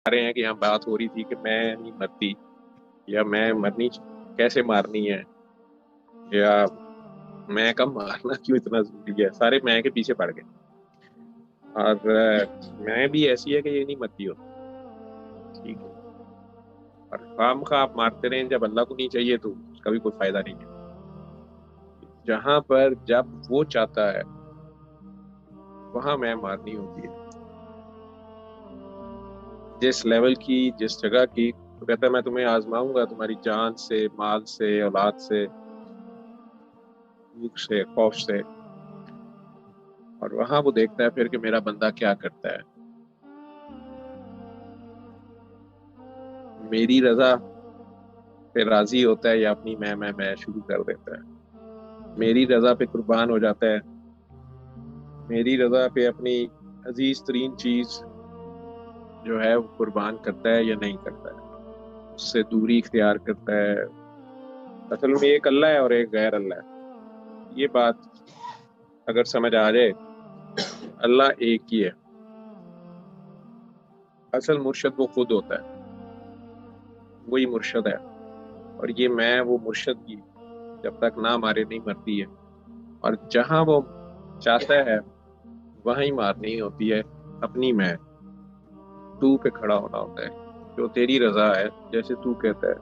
رہے ہیں کہ یہاں بات ہو رہی تھی کہ میں نہیں مرتی یا میں مرنی کیسے مارنی ہے یا میں کم مارنا کیوں اتنا ضروری ہے، سارے میں کے پیچھے پڑ گئے. اور میں بھی ایسی ہے کہ یہ نہیں مرتی ہو، ٹھیک ہے، اور خام خواہ آپ مارتے رہیں جب اللہ کو نہیں چاہیے تو اس کا بھی کوئی فائدہ نہیں ہے. جہاں پر جب وہ چاہتا ہے وہاں میں مارنی ہوتی ہے، جس لیول کی، جس جگہ کی. تو کہتا ہے میں تمہیں آزماؤں گا تمہاری جان سے، مال سے، اولاد سے، بھوک سے، خوف سے. اور وہاں وہ دیکھتا ہے پھر کہ میرا بندہ کیا کرتا ہے. میری رضا پہ راضی ہوتا ہے یا اپنی میں شروع کر دیتا ہے. میری رضا پہ قربان ہو جاتا ہے، میری رضا پہ اپنی عزیز ترین چیز جو ہے وہ قربان کرتا ہے یا نہیں کرتا ہے، اس سے دوری اختیار کرتا ہے. اصل میں ایک اللہ ہے اور ایک غیر اللہ ہے. یہ بات اگر سمجھ آ جائے، اللہ ایک ہی ہے، اصل مرشد وہ خود ہوتا ہے، وہی مرشد ہے. اور یہ میں وہ مرشد کی جب تک نہ مارے نہیں مرتی ہے. اور جہاں وہ چاہتا ہے وہیں مارنی ہوتی ہے. اپنی میں تو پہ کھڑا ہونا ہوتا ہے، جو تیری رضا ہے، جیسے تو کہتا ہے